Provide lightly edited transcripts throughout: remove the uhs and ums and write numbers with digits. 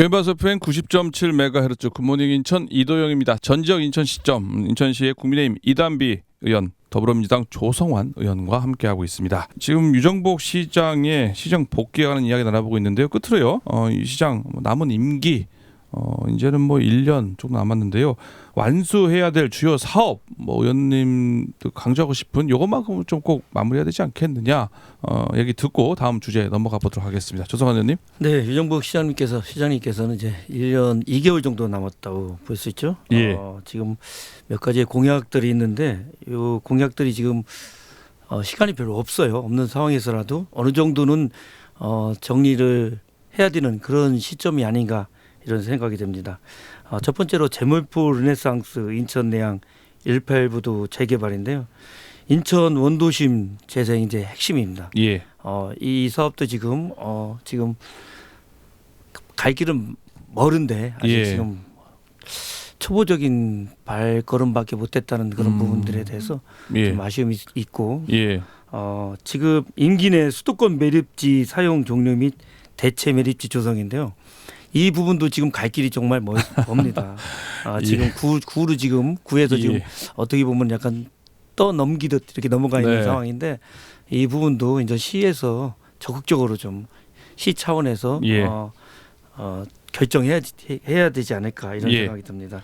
KBS FM 90.7MHz 굿모닝 인천 이도영입니다. 전 지역 인천 시점 인천시의 국민의힘 이단비 의원, 더불어민주당 조성환 의원과 함께하고 있습니다. 지금 유정복 시장의 시정 복귀에 관한 이야기 나눠보고 있는데요. 끝으로요. 이 시장 남은 임기 이제는 1년 조금 남았는데요. 완수해야 될 주요 사업 의원님도 강조하고 싶은 요것만큼은 좀 꼭 마무리해야 되지 않겠느냐 얘기 듣고 다음 주제 넘어가 보도록 하겠습니다. 조성환 의원님. 네, 유정복 시장님께서는 이제 1년 2개월 정도 남았다고 볼 수 있죠. 예. 지금 몇 가지의 공약들이 있는데 이 공약들이 지금 시간이 별로 없는 상황에서라도 어느 정도는 정리를 해야 되는 그런 시점이 아닌가 이런 생각이 듭니다. 첫 번째로 제물포 르네상스 인천 내양 18부도 재개발인데요. 인천 원도심 재생이 이제 핵심입니다. 예. 이 사업도 지금 갈 길은 멀은데 아직 예. 지금 초보적인 발걸음밖에 못했다는 그런 부분들에 대해서 예. 좀 아쉬움이 있고 예. 지금 임기 내 수도권 매립지 사용 종료 및 대체 매립지 조성인데요. 이 부분도 지금 갈 길이 정말 멉니다. 지금 구로 지금 구에서 지금 어떻게 보면 약간 떠넘기듯 이렇게 넘어가 있는 상황인데 이 부분도 이제 시에서 적극적으로 좀 시 차원에서 결정해야 되지 않을까 이런 생각이 듭니다.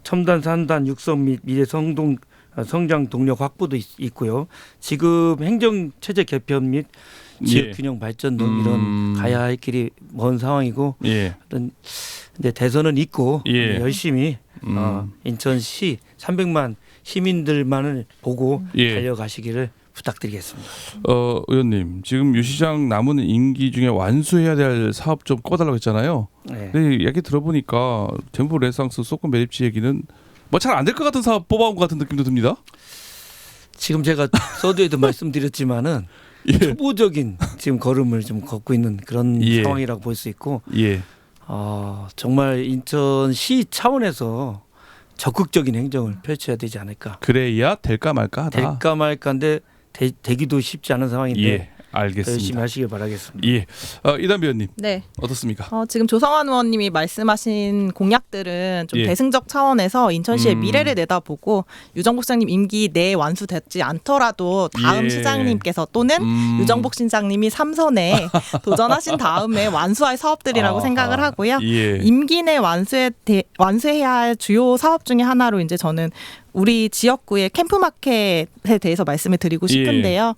첨단 산단 육성 및 미래 성장 동력 확보도 있고요. 지금 행정 체제 개편 및 지역 균형 발전 등 이런 가야 할 길이 먼 상황이고 어떤 이제 대선은 있고 열심히 인천시 300만 시민들만을 보고 달려가시기를 부탁드리겠습니다. 의원님, 지금 유 시장 남은 임기 중에 완수해야 될 사업 좀 꿔달라고 했잖아요. 네. 근데 얘기 들어보니까 제물포 르네상스 수도권 매립지 얘기는 잘 안 될 것 같은 사업 뽑아온 것 같은 느낌도 듭니다. 지금 제가 서두에도 말씀드렸지만은 초보적인 지금 걸음을 좀 걷고 있는 그런 상황이라고 볼 수 있고 정말 인천시 차원에서 적극적인 행정을 펼쳐야 되지 않을까. 그래야 될까 말까 하다. 될까 말까인데 되기도 쉽지 않은 상황인데 알겠습니다. 열심히 하시길 바라겠습니다. 이단비 의원님. 네. 어떻습니까? 지금 조성환 의원님이 말씀하신 공약들은 좀 대승적 차원에서 인천시의 미래를 내다보고 유정복 시장님 임기 내에 완수되지 않더라도 다음 시장님께서 또는 유정복 시장님이 3선에 도전하신 다음에 완수할 사업들이라고 생각을 하고요. 임기 내 완수해야 할 주요 사업 중에 하나로 이제 저는 우리 지역구의 캠프마켓에 대해서 말씀을 드리고 싶은데요.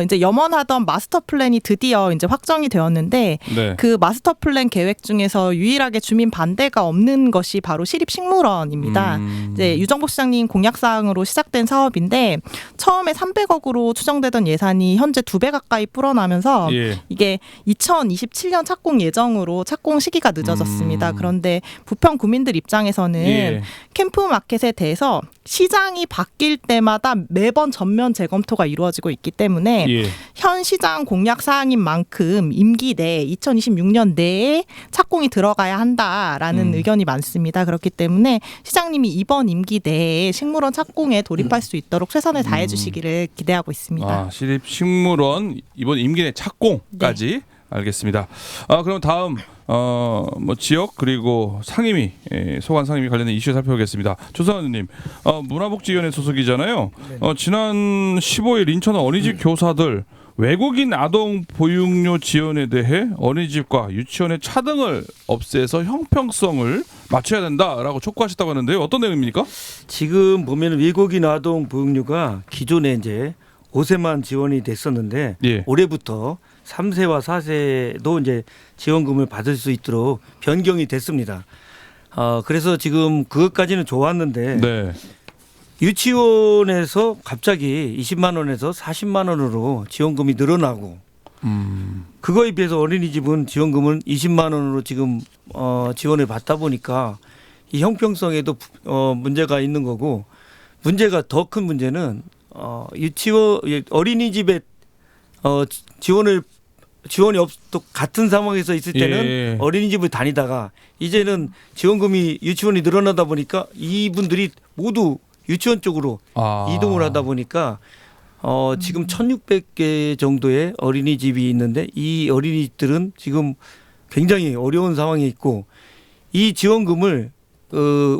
이제 염원하던 마스터 플랜이 드디어 이제 확정이 되었는데 그 마스터 플랜 계획 중에서 유일하게 주민 반대가 없는 것이 바로 시립식물원입니다. 이제 유정복 시장님 공약 사항으로 시작된 사업인데 처음에 300억으로 추정되던 예산이 현재 2배 가까이 불어나면서 이게 2027년 착공 예정으로 착공 시기가 늦어졌습니다. 그런데 부평 구민들 입장에서는 캠프마켓에 대해서 시장이 바뀔 때마다 매번 전면 재검토가 이루어지고 있기 때문에 현 시장 공약 사항인 만큼 임기 내 2026년 내에 착공이 들어가야 한다라는 의견이 많습니다. 그렇기 때문에 시장님이 이번 임기 내에 식물원 착공에 돌입할 수 있도록 최선을 다해 주시기를 기대하고 있습니다. 시립식물원 이번 임기 내 착공까지 알겠습니다. 그럼 다음 지역 그리고 상임위 소관 상임위 관련된 이슈 살펴보겠습니다. 조성환 의원님, 문화복지위원회 소속이잖아요. 지난 15일 인천 어린이집 교사들 외국인 아동 보육료 지원에 대해 어린이집과 유치원의 차등을 없애서 형평성을 맞춰야 된다라고 촉구하셨다고 하는데요. 어떤 내용입니까? 지금 보면 외국인 아동 보육료가 기존에 이제 5세만 지원이 됐었는데 올해부터 3세와 4세도 이제 지원금을 받을 수 있도록 변경이 됐습니다. 그래서 지금 그것까지는 좋았는데 유치원에서 갑자기 20만 원에서 40만 원으로 지원금이 늘어나고 그거에 비해서 어린이집은 지원금은 20만 원으로 지금 지원을 받다 보니까 이 형평성에도 문제가 있는 거고 문제가 더 큰 문제는 어린이집에 지원이 또 같은 상황에서 있을 때는 어린이집을 다니다가 이제는 지원금이 유치원이 늘어나다 보니까 이분들이 모두 유치원 쪽으로 이동을 하다 보니까 지금 1,600개 정도의 어린이집이 있는데 이 어린이집들은 지금 굉장히 어려운 상황에 있고 이 지원금을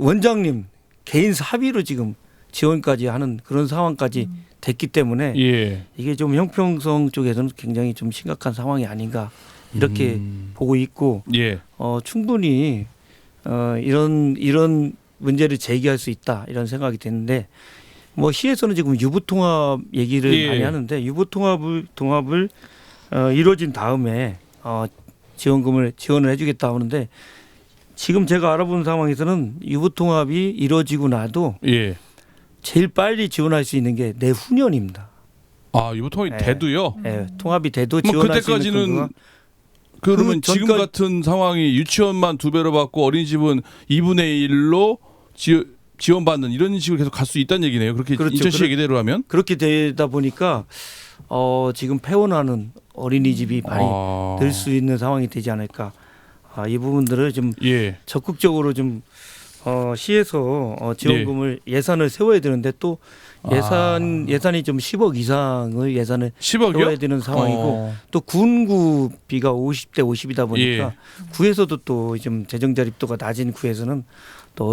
원장님 개인 사비로 지금 지원까지 하는 그런 상황까지 됐기 때문에 예. 이게 좀 형평성 쪽에서는 굉장히 좀 심각한 상황이 아닌가 이렇게 보고 있고 예. 충분히 이런 문제를 제기할 수 있다 이런 생각이 드는데 뭐 시에서는 지금 유부통합 얘기를 예. 많이 하는데 유부통합을 이루어진 다음에 지원을 해주겠다 하는데 지금 제가 알아본 상황에서는 유부통합이 이루어지고 나도 예. 제일 빨리 지원할 수 있는 게 내후년입니다. 아, 유보통합이 네. 돼도요. 예, 통합이 돼도 뭐 지원할 수 있는 그때까지는 근거가 그러면 그 지금 전까지- 같은 상황이 유치원만 2배로 받고 어린이집은 2분의 1로 지원받는 이런 식으로 계속 갈 수 있다는 얘기네요. 그렇게 그렇죠. 인천시 얘기대로 하면. 그렇게 되다 보니까 지금 폐원하는 어린이집이 많이 늘 수 있는 상황이 되지 않을까. 이 부분들을 좀 예. 적극적으로 좀 시에서 지원금을 예산을 세워야 되는데 또 예산이 좀 10억 이상의 예산을 10억이요? 세워야 되는 상황이고 또 군구비가 50대 50이다 보니까 예. 구에서도 또 좀 재정 자립도가 낮은 구에서는 또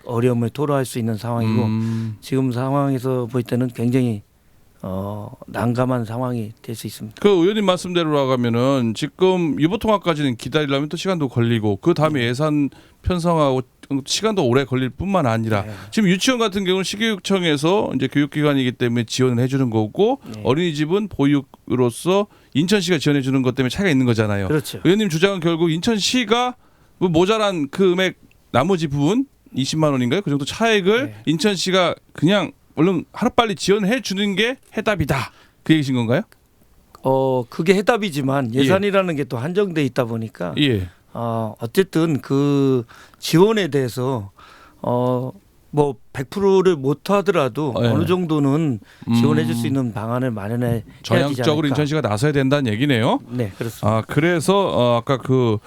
어려움을 토로할 수 있는 상황이고 지금 상황에서 볼 때는 굉장히 난감한 상황이 될 수 있습니다. 그 의원님 말씀대로 나가면은 지금 유보통합까지는 기다리려면 또 시간도 걸리고 그 다음에 예산 편성하고 시간도 오래 걸릴 뿐만 아니라 네. 지금 유치원 같은 경우는 시교육청에서 이제 교육기관이기 때문에 지원을 해주는 거고 네. 어린이집은 보육으로서 인천시가 지원해주는 것 때문에 차이가 있는 거잖아요. 그렇죠. 의원님 주장은 결국 인천시가 뭐 모자란 금액 나머지 부분 20만 원인가요? 그 정도 차액을 네. 인천시가 그냥 얼른 하루빨리 지원해 주는 게 해답이다. 그 얘기신 건가요? 그게 해답이지만 예산이라는 게 또 한정돼 있다 보니까 예. 어쨌든 그 지원에 대해서 뭐 100%를 못 하더라도 예. 어느 정도는 지원해 줄 수 있는 방안을 마련해 해야 되지 전향적으로 않을까. 인천시가 나서야 된다는 얘기네요. 네, 그렇습니다. 그래서 아까 그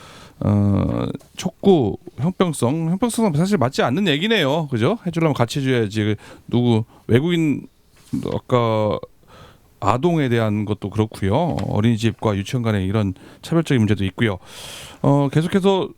촉구 형평성 사실 맞지 않는 얘기네요. 그죠? 해주려면 같이 해줘야지. 누구 외국인 아까 아동에 대한 것도 그렇고요. 어린이집과 유치원 간의 이런 차별적인 문제도 있고요. 계속해서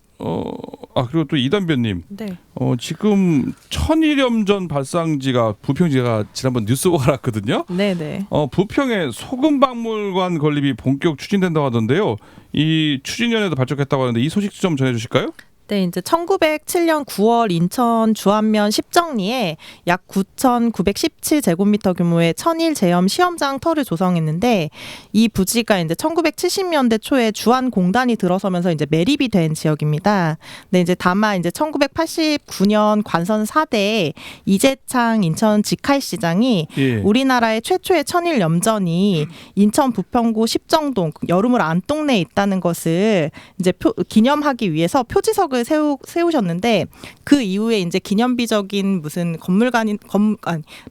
그리고 또 이단변님. 네. 지금 천일염전 발상지가 부평지가 지난번 뉴스 보고 알았거든요. 네네. 부평에 소금박물관 건립이 본격 추진된다고 하던데요. 이 추진위원회도 발족했다고 하는데 이 소식 좀 전해주실까요? 네, 이제 1907년 9월 인천 주안면 십정리에 약 9,917제곱미터 규모의 천일 제염 시험장 터를 조성했는데 이 부지가 이제 1970년대 초에 주안공단이 들어서면서 이제 매립이 된 지역입니다. 근데 이제 다만 이제 1989년 관선 4대에 이재창 인천 직할시장이 예. 우리나라의 최초의 천일 염전이 인천 부평구 십정동 여름을 안동내에 있다는 것을 이제 기념하기 위해서 표지석을 세우셨는데 그 이후에 이제 기념비적인 무슨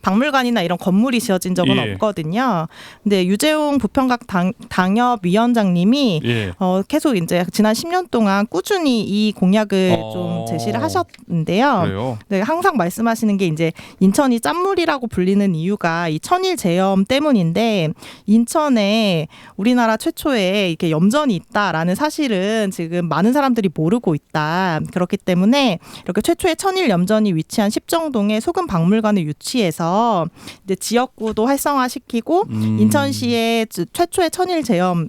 박물관이나 이런 건물이 지어진 적은 예. 없거든요. 근데 유재홍 부평각 당협위원장님이 예. 계속 이제 지난 10년 동안 꾸준히 이 공약을 좀 제시를 하셨는데요. 그래요. 네, 항상 말씀하시는 게 이제 인천이 짠물이라고 불리는 이유가 이 천일 제염 때문인데 인천에 우리나라 최초의 이렇게 염전이 있다라는 사실은 지금 많은 사람들이 모르고 있다. 그렇기 때문에 이렇게 최초의 천일 염전이 위치한 십정동에 소금 박물관을 유치해서 이제 지역구도 활성화시키고 인천시의 최초의 천일 제염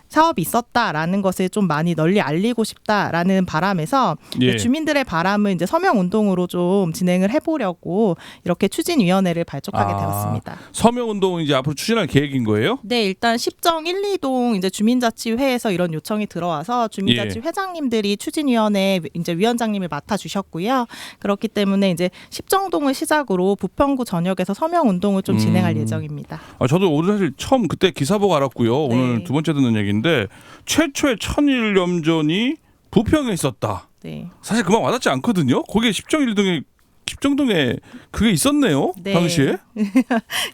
사업이 있었다라는 것을 좀 많이 널리 알리고 싶다라는 바람에서 예. 주민들의 바람을 이제 서명 운동으로 좀 진행을 해보려고 이렇게 추진위원회를 발족하게 되었습니다. 서명 운동은 이제 앞으로 추진할 계획인 거예요? 네, 일단 십정 1, 2동 이제 주민자치회에서 이런 요청이 들어와서 주민자치 예. 회장님들이 추진위원회 이제 위원장님을 맡아 주셨고요. 그렇기 때문에 이제 십정동을 시작으로 부평구 전역에서 서명 운동을 좀 진행할 예정입니다. 저도 오늘 사실 처음 그때 기사 보고 알았고요. 네. 오늘 두 번째 듣는 얘기인데 최초의 천일 염전이 부평에 있었다. 네. 사실 그만 와닿지 않거든요. 거기에 십정동에 그게 있었네요. 네. 당시에.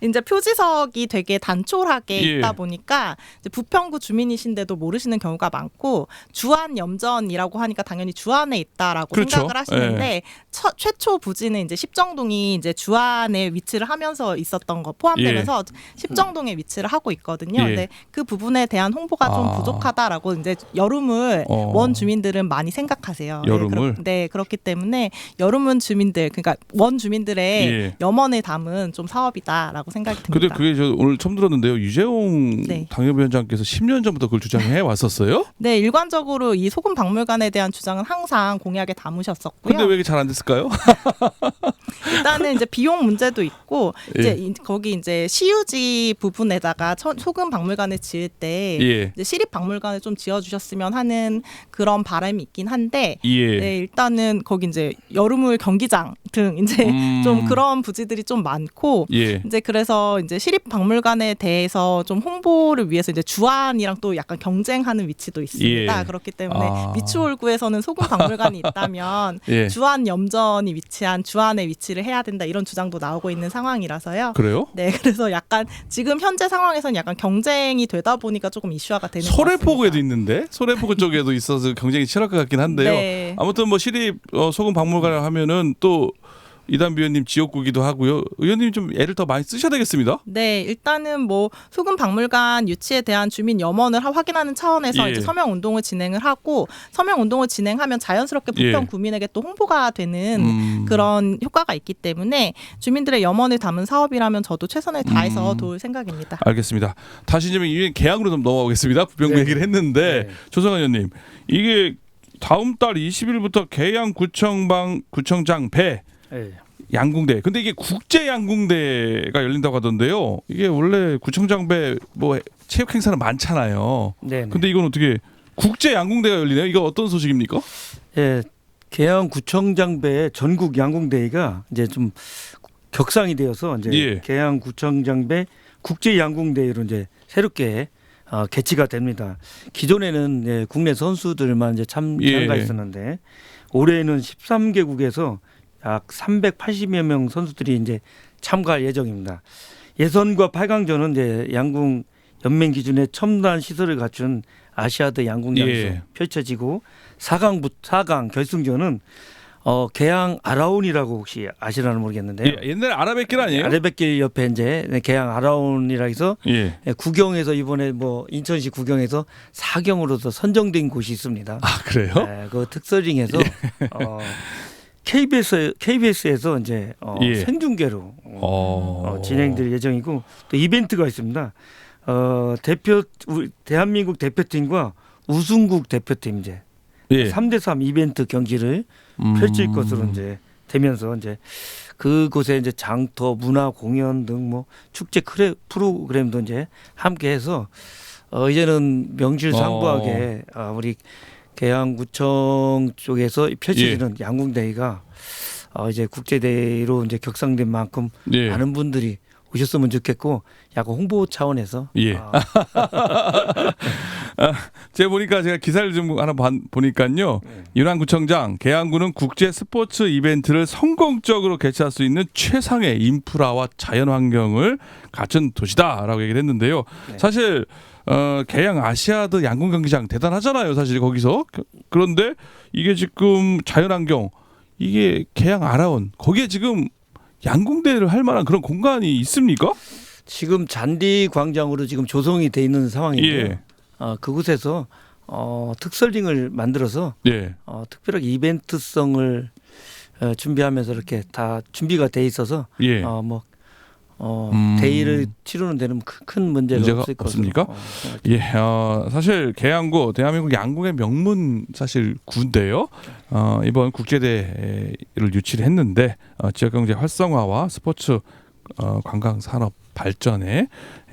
이제 표지석이 되게 단촐하게 예. 있다 보니까 이제 부평구 주민이신데도 모르시는 경우가 많고 주안 염전이라고 하니까 당연히 주안에 있다라고 그렇죠. 생각을 하시는데 최초 부지는 이제 십정동이 이제 주안에 위치를 하면서 있었던 거 포함되면서 십정동에 위치를 하고 있거든요. 근데 그 부분에 대한 홍보가 좀 부족하다라고 이제 여름을 원 주민들은 많이 생각하세요. 여름을 네, 그렇기 때문에 여름은 주민들 그러니까 원 주민들의 염원을 담은 좀 사업이다라고 생각이 듭니다. 근데 그게 저 오늘 처음 들었는데요. 유재홍 당협위원장께서 10년 전부터 그걸 주장해 왔었어요? 네, 일관적으로 이 소금박물관에 대한 주장은 항상 공약에 담으셨었고요. 근데 왜 이게 잘 안 됐을까요? 일단은 이제 비용 문제도 있고 이제 거기 이제 시유지 부분에다가 소금박물관을 지을 때 이제 시립박물관을 좀 지어주셨으면 하는 그런 바람이 있긴 한데 네, 일단은 거기 이제 여름을 경기장 등 이제 좀 그런 부지들이 좀 많고 이제 그래서 이제 시립박물관에 대해서 좀 홍보를 위해서 이제 주안이랑 또 약간 경쟁하는 위치도 있습니다. 그렇기 때문에 미추홀구에서는 소금박물관이 있다면 주안 염전이 위치한 주안에 위치를 해야 된다 이런 주장도 나오고 있는 상황이라서요. 그래요? 네, 그래서 약간 지금 현재 상황에서는 약간 경쟁이 되다 보니까 조금 이슈화가 되는 것 같습니다. 소래포구에도 있는데 소래포구 쪽에도 있어서 경쟁이 치열할 것 같긴 한데요. 아무튼 뭐 시립 소금박물관을 하면은 또 이단비 의원님 지역구기도 하고요. 의원님 좀 애를 더 많이 쓰셔야 되겠습니다. 네, 일단은 뭐 소금박물관 유치에 대한 주민 염원을 확인하는 차원에서 이제 서명 운동을 진행을 하고 서명 운동을 진행하면 자연스럽게 부평 구민에게 또 홍보가 되는 그런 효과가 있기 때문에 주민들의 염원을 담은 사업이라면 저도 최선을 다해서 도울 생각입니다. 알겠습니다. 다시 좀 개항으로 좀 넘어가겠습니다. 부평구 얘기를 했는데 조성환 의원님 이게 다음 달 20일부터 계양구청장 배 양궁대. 근데 이게 국제 양궁대가 열린다고 하던데요. 이게 원래 구청장 배 뭐 체육 행사는 많잖아요. 근데 이건 어떻게 국제 양궁대가 열리네요. 이거 어떤 소식입니까? 예, 계양구청장 배 전국 양궁대회가 이제 좀 격상이 되어서 이제 계양구청장 배 국제 양궁대회로 이제 새롭게 개최가 됩니다. 기존에는 국내 선수들만 이제 참가했었는데 올해는 13개국에서 약 380여 명 선수들이 이제 참가할 예정입니다. 예선과 8강전은 이제 양궁 연맹 기준의 첨단 시설을 갖춘 아시아드 양궁장에서 펼쳐지고 4강 결승전은 계양 아라온이라고 혹시 아시라는 모르겠는데요. 옛날 아라뱃길 아니에요? 아라뱃길 옆에 이제 계양 아라온이라 해서 구경에서 이번에 뭐 인천시 구경에서 4경으로서 선정된 곳이 있습니다. 아, 그래요? 네, 그 특설링에서 KBS에서 이제 생중계로 진행될 예정이고 또 이벤트가 있습니다. 대한민국 대표팀과 우승국 대표팀 이제 3대3 이벤트 경기를 펼칠 것으로 이제 되면서 이제 그곳에 이제 장터, 문화 공연 등 뭐 축제 프로그램도 이제 함께해서 이제는 명실상부하게 우리 계양구청 쪽에서 펼쳐지는 양궁대회가 이제 국제대회로 이제 격상된 만큼 많은 분들이 오셨으면 좋겠고 약간 홍보 차원에서 제가 보니까 제가 기사를 좀 하나 보니까요. 윤안구청장 계양구는 국제 스포츠 이벤트를 성공적으로 개최할 수 있는 최상의 인프라와 자연환경을 갖춘 도시다라고 얘기를 했는데요. 사실 계양 아시아드 양궁 경기장 대단하잖아요. 사실 거기서. 그런데 이게 지금 자연환경 이게 계양 아라온 거기에 지금 양궁대회를 할 만한 그런 공간이 있습니까? 지금 잔디 광장으로 지금 조성이 돼 있는 상황인데요. 그곳에서 특설링을 만들어서 특별하게 이벤트성을 준비하면서 이렇게 다 준비가 돼 있어서 대회를 치르는 데는 큰 문제가 없을 없습니까? 사실 계양구 대한민국 양궁의 명문 사실 구인데요. 이번 국제대회를 유치를 했는데 지역경제 활성화와 스포츠 관광 산업 발전에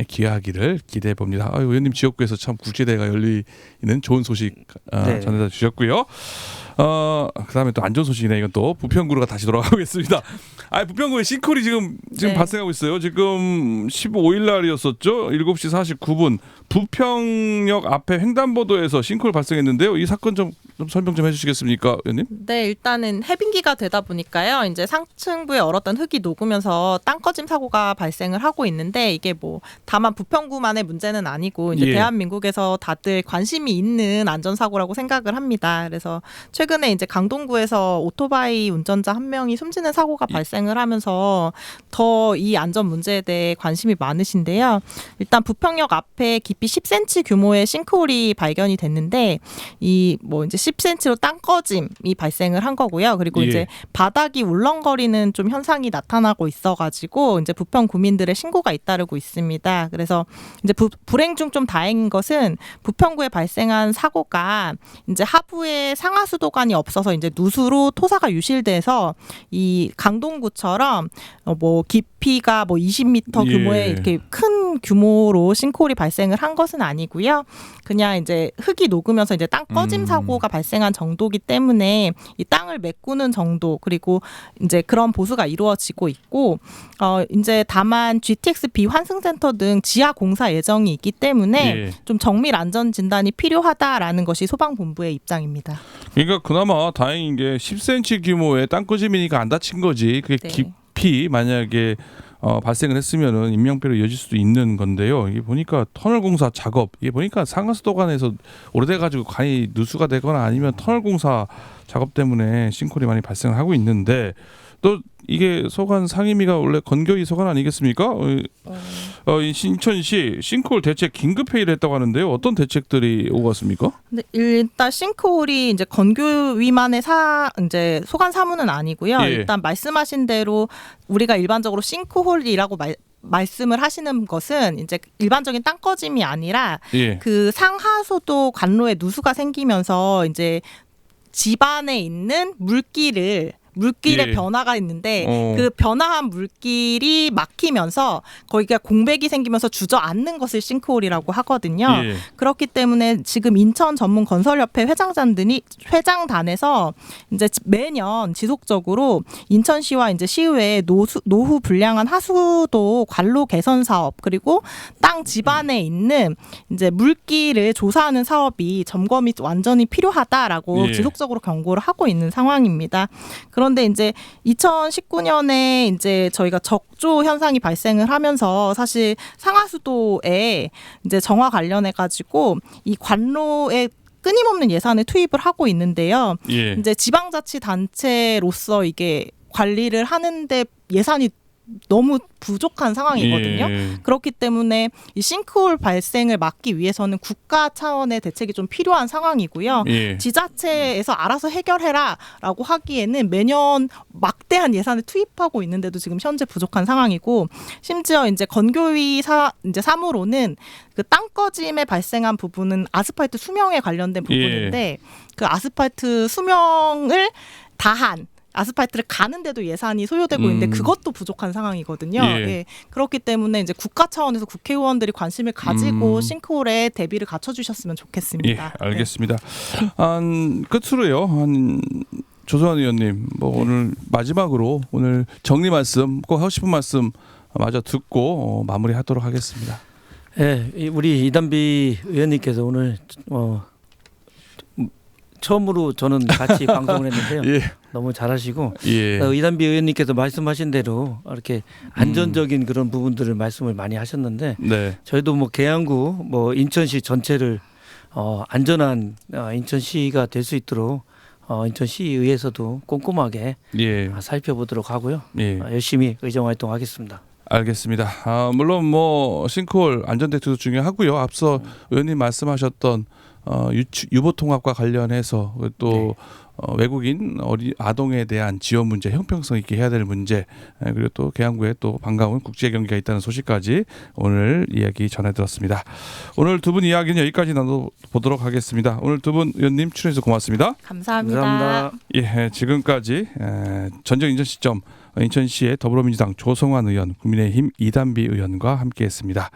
기여하기를 기대해 봅니다. 의원님 지역구에서 참 국제대회가 열리는 좋은 소식 전해다 주셨고요. 그다음에 또 안 좋은 소식이네. 이건 또 부평구로가 다시 돌아가겠습니다. 부평구에 싱크홀이 지금 발생하고 있어요. 지금 15일 날이었었죠. 7시 49분 부평역 앞에 횡단보도에서 싱크홀 발생했는데요. 이 사건 좀 좀 설명 좀 해주시겠습니까, 의원님? 네, 일단은 해빙기가 되다 보니까요. 이제 상층부에 얼었던 흙이 녹으면서 땅꺼짐 사고가 발생을 하고 있는데 이게 뭐 다만 부평구만의 문제는 아니고 이제 예. 대한민국에서 다들 관심이 있는 안전사고라고 생각을 합니다. 그래서 최근에 이제 강동구에서 오토바이 운전자 한 명이 숨지는 사고가 발생을 하면서 더 이 안전 문제에 대해 관심이 많으신데요. 일단 부평역 앞에 깊이 10cm 규모의 싱크홀이 발견이 됐는데 이 뭐 이제 10cm로 땅꺼짐이 발생을 한 거고요. 그리고 예. 이제 바닥이 울렁거리는 좀 현상이 나타나고 있어가지고 이제 부평 구민들의 신고가 잇따르고 있습니다. 그래서 이제 불행 중 좀 다행인 것은 부평구에 발생한 사고가 이제 하부에 상하수도관이 없어서 이제 누수로 토사가 유실돼서 이 강동구처럼 뭐 깊이가 뭐 20m 규모의 예. 이렇게 큰 규모로 싱크홀이 발생을 한 것은 아니고요. 그냥 이제 흙이 녹으면서 이제 땅 꺼짐 사고가 발생한 정도기 때문에 이 땅을 메꾸는 정도 그리고 이제 그런 보수가 이루어지고 있고 이제 다만 GTX 비환승센터 등 지하 공사 예정이 있기 때문에 예. 좀 정밀 안전 진단이 필요하다라는 것이 소방본부의 입장입니다. 그러니까 그나마 다행인 게 10cm 규모의 땅꺼짐이니까 안 다친 거지. 그게 네. 깊이 만약에 발생을 했으면은 인명피해로 이어질 수도 있는 건데요. 이게 보니까 터널 공사 작업, 이게 보니까 상하수도관에서 오래돼가지고 간이 누수가 되거나 아니면 터널 공사 작업 때문에 싱크홀이 많이 발생을 하고 있는데 또 이게 소관 상임위가 원래 건교위 소관 아니겠습니까? 이 인천시 싱크홀 대책 긴급 회의를 했다고 하는데요. 어떤 대책들이 오고 왔습니까? 근데 일단 싱크홀이 이제 건교위만의 이제 소관 사무는 아니고요. 예. 일단 말씀하신 대로 우리가 일반적으로 싱크홀이라고 말씀을 하시는 것은 이제 일반적인 땅꺼짐이 아니라 예. 그 상하수도 관로에 누수가 생기면서 이제 집안에 있는 물길의 예. 변화가 있는데 그 변화한 물길이 막히면서 거기가 공백이 생기면서 주저앉는 것을 싱크홀이라고 하거든요. 예. 그렇기 때문에 지금 인천 전문 건설협회 회장단에서 이제 매년 지속적으로 인천시와 이제 시의회 노후 불량한 하수도 관로 개선 사업 그리고 땅 집안에 있는 이제 물길을 조사하는 사업이 점검이 완전히 필요하다라고 예. 지속적으로 경고를 하고 있는 상황입니다. 그런데 이제 2019년에 이제 저희가 적조 현상이 발생을 하면서 사실 상하수도에 이제 정화 관련해 가지고 이 관로에 끊임없는 예산을 투입을 하고 있는데요. 예. 이제 지방자치단체로서 이게 관리를 하는데 예산이 너무 부족한 상황이거든요. 예. 그렇기 때문에 이 싱크홀 발생을 막기 위해서는 국가 차원의 대책이 좀 필요한 상황이고요. 예. 지자체에서 알아서 해결해라라고 하기에는 매년 막대한 예산을 투입하고 있는데도 지금 현재 부족한 상황이고 심지어 이제 건교위 이제 사무로는 그 땅꺼짐에 발생한 부분은 아스팔트 수명에 관련된 부분인데 그 아스팔트 수명을 다한 아스팔트를 가는데도 예산이 소요되고 있는데 그것도 부족한 상황이거든요. 예. 예. 그렇기 때문에 이제 국가 차원에서 국회의원들이 관심을 가지고 싱크홀에 대비를 갖춰주셨으면 좋겠습니다. 예, 알겠습니다. 끝으로요. 조성환 의원님, 오늘 마지막으로 오늘 정리 말씀, 꼭 하고 싶은 말씀 마저 듣고 마무리하도록 하겠습니다. 네, 우리 이단비 의원님께서 오늘 처음으로 저는 같이 방송을 했는데요. 예. 너무 잘하시고 예. 이단비 의원님께서 말씀하신 대로 이렇게 안전적인 그런 부분들을 말씀을 많이 하셨는데 네. 저희도 뭐 계양구 인천시 전체를 안전한 인천시가 될 수 있도록 인천시의회에서도 꼼꼼하게 예. 살펴보도록 하고요. 예. 열심히 의정 활동하겠습니다. 알겠습니다. 물론 싱크홀 안전대책도 중요하고요. 앞서 의원님 말씀하셨던 유보 통합과 관련해서 또 외국인 아동에 대한 지원 문제, 형평성 있게 해야 될 문제, 그리고 또 계양구에 또 반가운 국제 경기가 있다는 소식까지 오늘 이야기 전해드렸습니다. 오늘 두 분 이야기는 여기까지 나눠보도록 하겠습니다. 오늘 두 분 의원님 출연해서 고맙습니다. 감사합니다. 예, 지금까지 전정 인천 시점 인천시의 더불어민주당 조성환 의원, 국민의힘 이단비 의원과 함께했습니다.